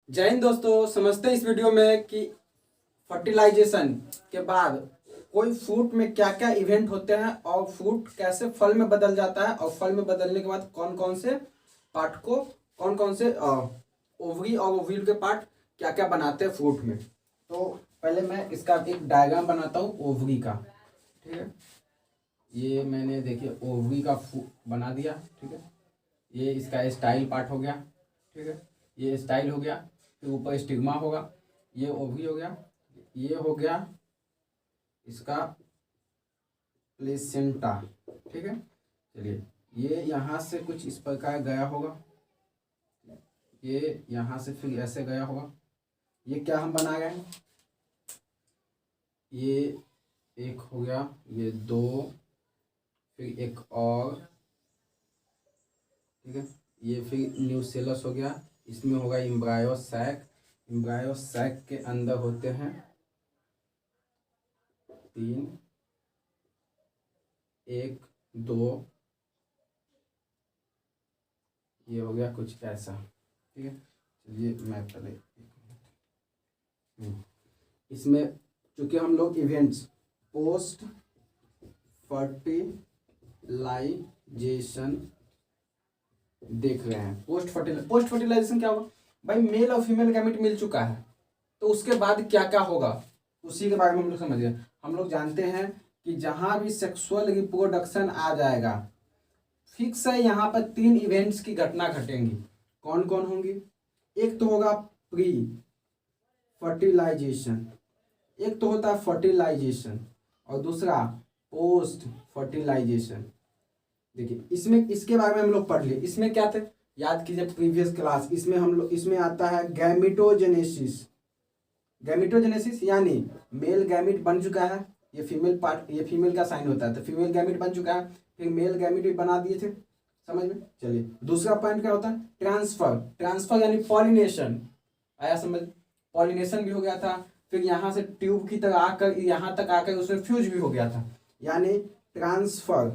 जय हिंद दोस्तों। समझते हैं इस वीडियो में कि फर्टिलाइजेशन के बाद कोई फ्रूट में क्या क्या इवेंट होते हैं और फ्रूट कैसे फल में बदल जाता है और फल में बदलने के बाद कौन कौन से पार्ट को कौन कौन से ओवरी और ओव्यूल के पार्ट क्या क्या बनाते हैं फ्रूट में। तो पहले मैं इसका एक डायग्राम बनाता हूँ ओवरी का। ठीक है, ये मैंने देखिए ओवरी का बना दिया। ठीक है, ये इसका स्टाइल पार्ट हो गया। ठीक है, ये स्टाइल हो गया, फिर ऊपर स्टिग्मा होगा, ये ओवरी हो गया, ये हो गया इसका प्लेसेंटा। ठीक है, चलिए ये यहाँ से कुछ इस प्रकार गया होगा, ये यहाँ से फिर ऐसे गया होगा। ये क्या हम बना गए हैं, ये एक हो गया, ये दो, फिर एक और। ठीक है, ये फिर न्यूसेलस हो गया, इसमें होगा इम्ब्रायो सैक। इम्ब्रायो सैक के अंदर होते हैं तीन, एक, दो, ये हो गया कुछ ऐसा। ठीक है, चलिए मैं पहले इसमें चूंकि हम लोग इवेंट्स पोस्ट फर्टिलाइजेशन देख रहे हैं। पोस्ट फर्टिलाइजेशन क्या होगा भाई, मेल और फीमेल गैमेट मिल चुका है तो उसके बाद क्या क्या होगा उसी के बारे में हम लोग समझ गए। हम लोग जानते हैं कि जहां भी सेक्सुअल रिप्रोडक्शन आ जाएगा, फिक्स है यहाँ पर तीन इवेंट्स की घटना घटेंगी। कौन कौन होंगी, एक तो होगा प्री फर्टिलाइजेशन, एक तो होता है फर्टिलाइजेशन, और दूसरा पोस्ट फर्टिलाइजेशन। देखिए इसमें इसके बारे में हम लोग पढ़ लिए। इसमें क्या थे याद कीजिए प्रीवियस क्लास, इसमें हम लोग इसमें आता है गैमिटोजेनेसिस। गैमिटोजेनेसिस यानी मेल गैमिट बन चुका है, ये फीमेल पार्ट, ये फीमेल का साइन होता है तो फीमेल गैमिट बन चुका है, फिर मेल गैमिट भी बना दिए थे। समझ में, चलिए दूसरा पॉइंट क्या होता है, ट्रांसफर। ट्रांसफर यानी पॉलिनेशन, आया समझ, पॉलिनेशन भी हो गया था, फिर यहाँ से ट्यूब की तरह आकर यहाँ तक आकर उसमें फ्यूज भी हो गया था, यानी ट्रांसफर।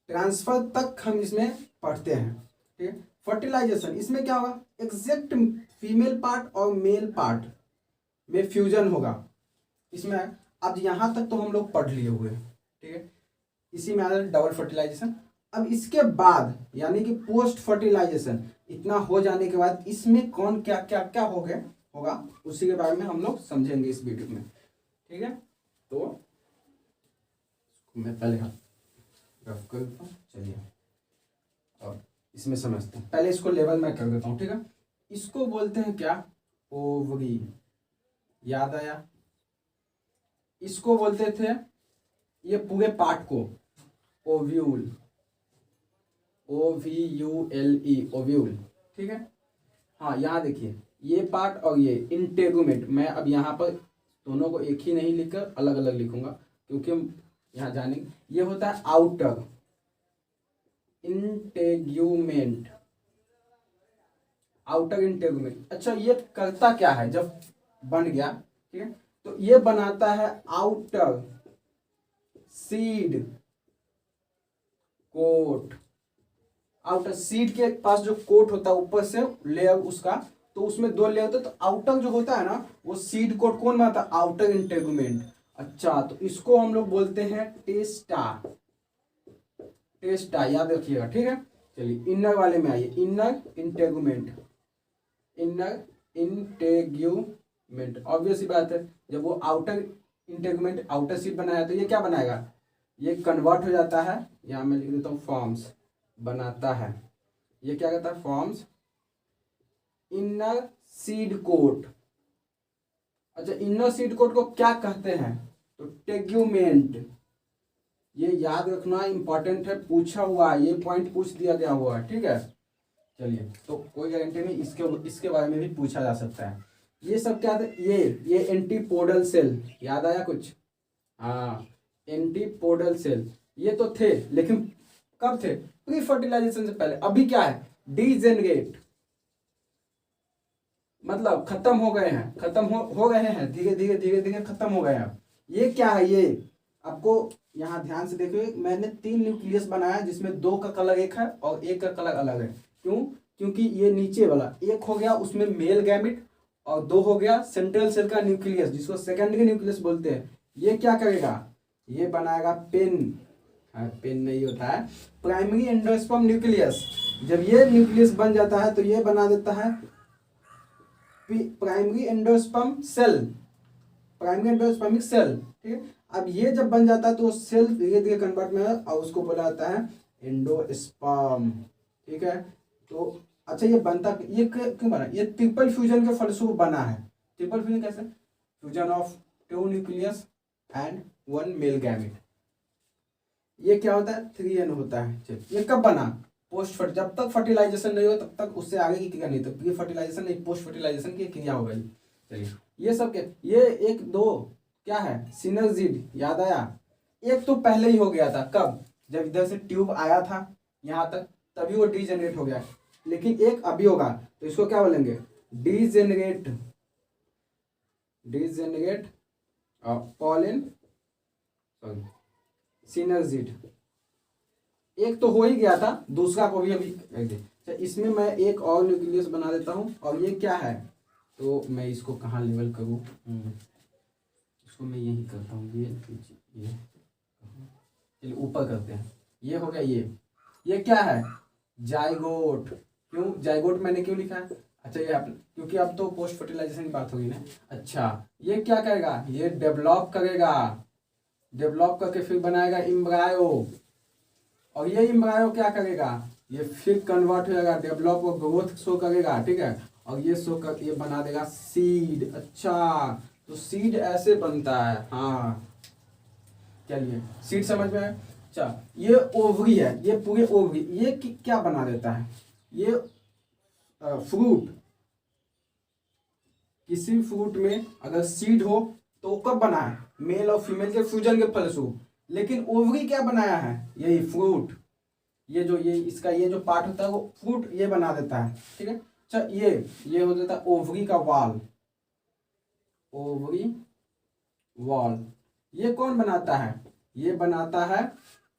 ट्रांसफर तक हम इसमें पढ़ते हैं। ठीक है, फर्टिलाइजेशन इसमें क्या होगा, एग्जैक्ट फीमेल पार्ट और मेल पार्ट में फ्यूजन होगा इसमें। अब यहाँ तक तो हम लोग पढ़ लिए हुए हैं। ठीक है, इसी में आ रहा है डबल फर्टिलाइजेशन। अब इसके बाद यानी कि पोस्ट फर्टिलाइजेशन, इतना हो जाने के बाद इसमें कौन क्या क्या क्या हो गया होगा उसी के बारे में हम लोग समझेंगे इस वीडियो में। ठीक है, तो मैं पहले रफ कर देता हूँ, चलिए और इसमें समझते हैं। पहले इसको लेवल में कर देता हूँ। ठीक है, इसको बोलते हैं क्या, ओवरी, याद आया। इसको बोलते थे ये पूरे पार्ट को ओव्यूल, OVULE, ओव्यूल। ठीक है, हाँ यहाँ देखिए ये पार्ट और ये इंटेगुमेंट, मैं अब यहाँ पर दोनों को एक ही नहीं लिखकर अलग अलग लिखूंगा क्योंकि हम यहाँ जानेंगे। ये होता है आउटर इंटेग्यूमेंट, आउटर इंटेगुमेंट। अच्छा ये करता क्या है जब बन गया, ठीक है, तो ये बनाता है outer seed coat. Outer seed के पास जो कोट होता है ऊपर से लेयर उसका, तो उसमें दो लेयर होता है, तो आउटर जो होता है ना वो सीड कोट कौन बनाता है, आउटर इंटेगुमेंट। अच्छा तो इसको हम लोग बोलते हैं टेस्टा। टेस्टा याद रखिएगा। ठीक है, चलिए इनर वाले में आइए, inner integument. Inner integument obvious ही बात है, जब वो आउटर इंटेगुमेंट आउटर सीड बनाया तो ये क्या बनाएगा, ये कन्वर्ट हो जाता है, यहाँ मैं लिख देता हूँ फॉर्म्स बनाता है। ये क्या कहता है, फॉर्म्स इनर सीड कोट। अच्छा इनर सीड कोट को क्या कहते हैं, तो टेग्यूमेंट। ये याद रखना इंपॉर्टेंट है, पूछा हुआ है, ये पॉइंट पूछ दिया गया हुआ है। ठीक है, चलिए तो कोई गारंटी नहीं, इसके बारे में भी पूछा जा सकता है। ये सब क्या थे, ये एंटीपोडल सेल, याद आया कुछ, हाँ एंटीपोडल सेल ये तो थे, लेकिन कब थे, प्री फर्टिलाइजेशन से पहले। अभी क्या है, डीजेनरेट, मतलब खत्म हो गए हैं, खत्म हो गए हैं, धीरे धीरे धीरे धीरे खत्म हो गए हैं। ये क्या है, ये आपको यहाँ ध्यान से देखिए, मैंने तीन न्यूक्लियस बनाया जिसमें दो का कलर एक है और एक का कलर अलग है। क्यों, क्योंकि ये नीचे वाला एक हो गया उसमें मेल गैमिट और दो हो गया सेंट्रल सेल का न्यूक्लियस जिसको सेकेंडरी न्यूक्लियस बोलते हैं। ये क्या करेगा, ये बनाएगा पेन, पेन नहीं होता है, प्राइमरी एंडोस्पर्म न्यूक्लियस। जब ये न्यूक्लियस बन जाता है तो ये बना देता है primary endosperm cell, primary endospermic cell. ठीक है, अब ये जब बन जाता है तो सेल धीरे धीरे कन्वर्ट में और उसको बोला जाता है एंडोस्पर्म। ठीक है, तो अच्छा ये बनता ये क्यों बना, ये ट्रिपल फ्यूजन के फलस्वरूप बना है। ट्रिपल फ्यूजन कैसे, fusion of 2 nucleus and 1 male gamete. ये क्या होता है 3n होता है। चलिए ये कब बना, पोस्ट जब तक फर्टिलाइजेशन नहीं हो तब तक उससे आगे की क्रिया नहीं, तो प्री फर्टिलाइजेशन नहीं पोस्ट फर्टिलाइजेशन की क्रिया हो गई। चलिए ये सब के ये एक दो क्या है सिनर्जिड, याद आया। एक तो पहले ही हो गया था, कब, जब इधर से ट्यूब आया था यहाँ तक तभी वो डीजेनरेट हो गया, लेकिन एक अभी होगा तो इसको क्या बोलेंगे degenerate, degenerate pollen sorry synergid. एक तो हो ही गया था, दूसरा को भी अभी इसमें मैं एक और न्यूक्लियस बना देता हूँ। और ये क्या है, तो मैं इसको कहाँ लेवल करूँ, इसको मैं यही करता हूँ, ये चलिए ऊपर करते हैं। ये हो गया, ये क्या है जाइगोट। क्यों जाइगोट मैंने क्यों लिखा है, अच्छा ये क्योंकि अब तो पोस्ट फर्टिलाइजेशन की बात होगी ना। अच्छा ये क्या करेगा, ये डेवलप करेगा, डेवलप करके फिर बनाएगा इम्ब्रायो, और ये इम्ब्रायो क्या करेगा, ये फिर कन्वर्ट हो जाएगा, डेवलप और ग्रोथ शो करेगा। ठीक है, और ये शो कर ये बना देगा सीड। अच्छा तो सीड ऐसे बनता है, हाँ चलिए सीड समझ में आया। अच्छा ये ओवरी है, ये पूरे ओवरी, ये क्या बना देता है, ये फ्रूट, किसी फ्रूट में अगर सीड हो तो कब बना है, मेल और फीमेल के फ्यूजन के फलस्वरूप। लेकिन ओवरी क्या बनाया है, यही फ्रूट, ये जो ये इसका ये जो पार्ट होता है वो फ्रूट ये बना देता है। ठीक है, अच्छा ये हो जाता है ओवरी का वॉल, ओवरी वॉल। ये कौन बनाता है, ये बनाता है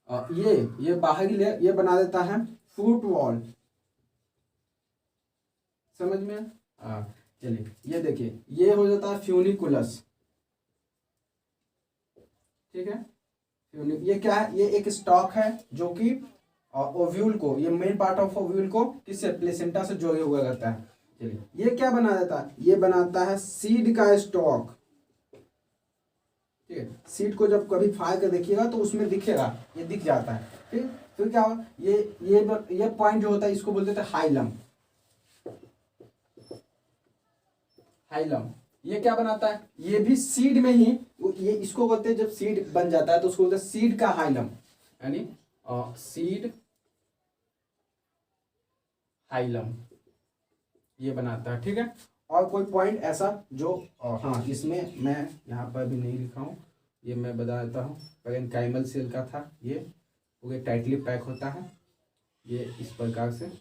ये बाहरी लेयर ये बना देता है फ्रूट वॉल। समझ में चलिए ये देखिए ये हो जाता है फ्यूनिकुलस। ठीक है, ये क्या है, ये एक स्टॉक है जो कि ओव्यूल को, ये मेन पार्ट ऑफ ओव्यूल को किससे प्लेसेंटा से जोड़े हुआ रहता है। चलिए ये क्या बना देता है, ये बनाता है सीड का स्टॉक। ठीक है, सीड को जब कभी फाड़ कर देखिएगा तो उसमें दिखेगा, ये दिख जाता है। ठीक, फिर क्या होगा, ये पॉइंट जो होता है इसको बोलते थे हाइलम। हाइलम ये क्या बनाता है, ये भी सीड में ही, ये इसको बोलते हैं जब सीड बन जाता है तो उसको बोलते हैं सीड का हाइलम, यानी सीड हाइलम ये बनाता है। ठीक है, और कोई पॉइंट ऐसा जो हाँ इसमें मैं यहाँ पर भी नहीं लिखा हूँ, ये मैं बता देता हूँ। पैरेन्काइमल सेल का था, ये पूरे टाइटली पैक होता है, ये इस प्रकार से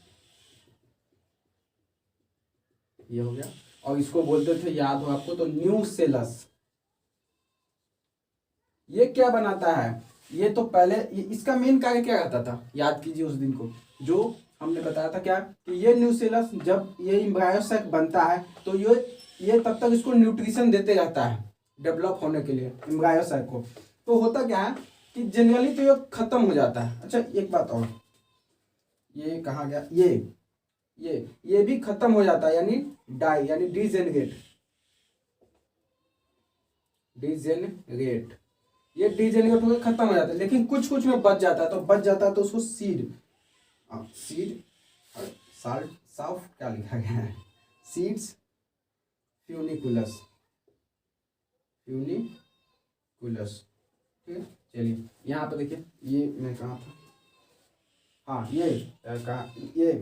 ये हो गया। और इसको बोलते थे याद हो आपको तो न्यूसेलस। ये क्या बनाता है, ये तो पहले इसका मेन कार्य क्या रहता था, याद कीजिए उस दिन को जो हमने बताया था क्या कि ये न्यूसेलस जब ये एम्ब्रायोसैक बनता है तो ये तब तक इसको न्यूट्रिशन देते रहता है डेवलप होने के लिए एम्ब्रायोसैक को। तो होता क्या है कि जनरली तो ये खत्म हो जाता है। अच्छा एक बात और, ये कहाँ गया, ये भी खत्म हो जाता है, यानी डाई यानी डीजेनरेट, डीजेनरेट ये डीजेनरेट होकर खत्म हो जाता है, लेकिन कुछ कुछ में बच जाता है, तो बच जाता है तो उसको सीड साल्ट साफ क्या लिखा गया है, सीड्स फ्यूनिकुलस, फ्यूनिकुलस। ठीक है, चलिए यहाँ पर देखिए ये मैं कहाँ था, हाँ ये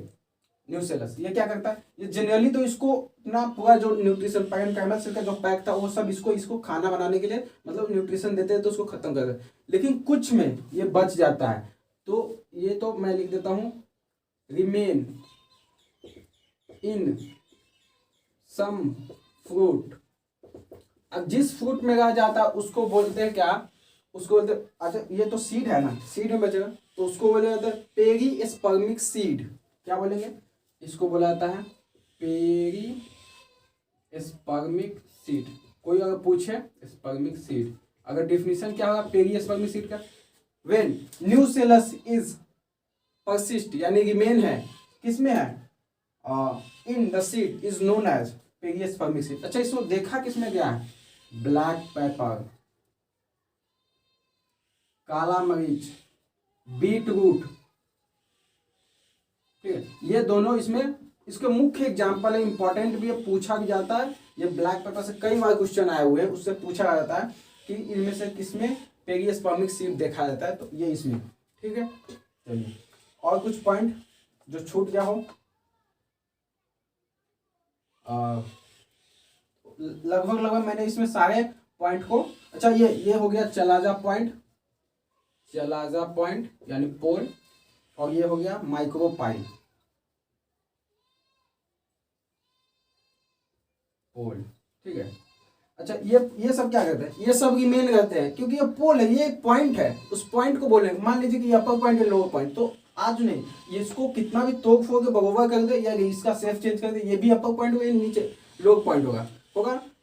न्यूसेलस ये क्या करता है, ये जनरली तो इसको ना पूरा जो न्यूट्रिशन पैरेन्काइमल सेल का जो पैक था वो सब इसको खाना बनाने के लिए मतलब न्यूट्रिशन देते हैं तो उसको खत्म कर देते हैं, लेकिन कुछ में ये बच जाता है। तो ये तो मैं लिख देता हूँ रिमेन इन सम फ्रूट। अब जिस फ्रूट में रह जाता है उसको बोलते हैं क्या, उसको बोलते, अच्छा ये तो सीड है ना, सीड में बचेगा तो उसको बोले जाता है पेरीस्पर्मिक सीड। क्या बोलेंगे, इसको बोला जाता है पेरिस्पर्मिक सीड। कोई अगर पूछे स्पर्मिक सीड, अगर डिफिनीशन क्या होगा पेरिस्पर्मिक सीड का, when nucellus is persist यानी रिमेन है, किसमें है, in the seed is known as perispermic seed. अच्छा, इसको देखा किसमें गया है, ब्लैक पेपर, काला मरीच, बीट रूट, ठीक है, ये दोनों इसमें इसके मुख्य एग्जाम्पल है, इंपॉर्टेंट भी है, पूछा भी जाता है। ये ब्लैक पेपर से कई बार क्वेश्चन आए हुए हैं, उससे पूछा जाता है कि इनमें से किसमें पेरिस्पर्मिक सीड देखा जाता है, तो ये इसमें, ठीक है। चलिए और कुछ पॉइंट जो छूट गया हो, लगभग मैंने इसमें सारे पॉइंट को, अच्छा ये हो गया चलाजा पॉइंट, चलाजा पॉइंट यानी पोल, और ये हो गया माइक्रोपाइल पोल, ठीक है। अच्छा, ये सब क्या कहते हैं, ये सब रिमेन रहते हैं, क्योंकि ये पोल है, ये एक पॉइंट है, उस पॉइंट को बोलेंगे। मान लीजिए कि ये अपर पॉइंट है लोअर पॉइंट, तो आज नहीं, ये इसको कितना भी तोड़ फोड़ के बगोबा कर दे या इसका शेप चेंज कर दे, ये भी अपर पॉइंट होगा, नीचे लोअर पॉइंट होगा।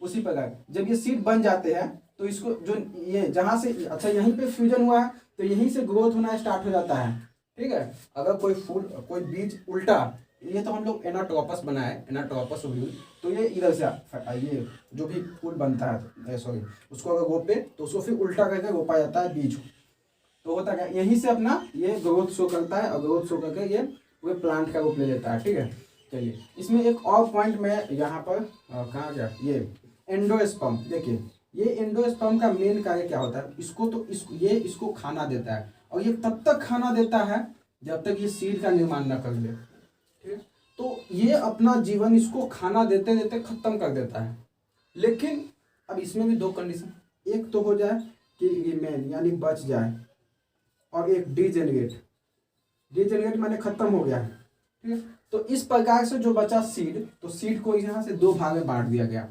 उसी प्रकार जब ये सीड बन जाते हैं तो इसको जो ये जहां से, अच्छा यहीं पे फ्यूजन हुआ है तो यहीं से ग्रोथ होना स्टार्ट हो जाता है, ठीक है। अगर कोई बीज उल्टा, ये तो हम लोग एनाट्रोपस बनाए, एनाट्रोपस ओव्यूल, तो ये इधर से ये जो भी फूल बनता है, सॉरी, उसको अगर रोपे तो उसको फिर उल्टा करके रोपा जाता है बीज, तो होता क्या, यहीं से अपना ये ग्रोथ शो करता है, और ग्रोथ शो करके ये पूरे प्लांट का रूप ले लेता है, ठीक है। चलिए इसमें एक और पॉइंट मैं यहाँ पर कहाँ गया, ये एंडोस्पर्म। देखिए ये एंडोस्पर्म का मेन कार्य क्या होता है, इसको तो ये इसको खाना देता है, और ये तब तक खाना देता है जब तक ये सीड का निर्माण न कर ले, ठीक है। तो ये अपना जीवन इसको खाना देते देते खत्म कर देता है। लेकिन अब इसमें भी दो कंडीशन, एक तो हो जाए कि रिमेन यानी बच जाए, और एक डिजेनरेट माने खत्म हो गया है, ठीक है। तो इस प्रकार से जो बचा सीड, तो सीड को यहाँ से दो भाग में बांट दिया गया,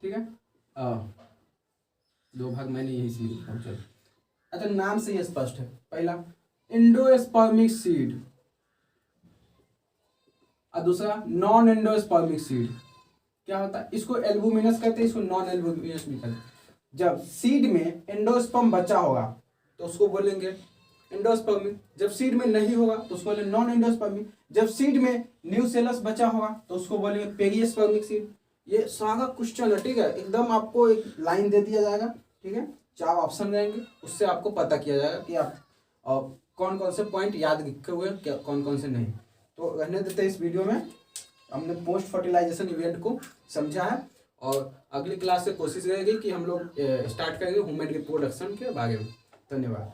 ठीक है। दो भाग मैंने यही से लिखा, चलो। अच्छा, नाम से ये स्पष्ट है, पहला एंडोस्पर्मिक सीड और दूसरा नॉन एंडोस्पर्मिक सीड। क्या होता है, इसको एल्बुमिनस कहते हैं, इसको नॉन एल्बुमिनस भी कहते हैं। जब सीड में एंडोस्पर्म बचा होगा तो उसको बोलेंगे एंडोस्पर्मिक, जब सीड में नहीं होगा तो उसको बोलेंगे नॉन एंडोस्पर्मिक, जब सीड में न्यू सेलस बचा होगा तो उसको बोलेंगे पेरिस्पर्मिक सीड। ये सारा क्वेश्चन है, ठीक है, एकदम आपको एक लाइन दे दिया जाएगा, ठीक है, 4 ऑप्शन रहेंगे, उससे आपको पता किया जाएगा कि आप कौन कौन से पॉइंट याद रखे हुए क्या, कौन कौन से नहीं। तो रहने देते हैं, इस वीडियो में हमने पोस्ट फर्टिलाइजेशन इवेंट को समझा है, और अगली क्लास से कोशिश रहेगी कि हम लोग स्टार्ट करेंगे ह्यूमन रिप्रोडक्शन के बारे में। धन्यवाद।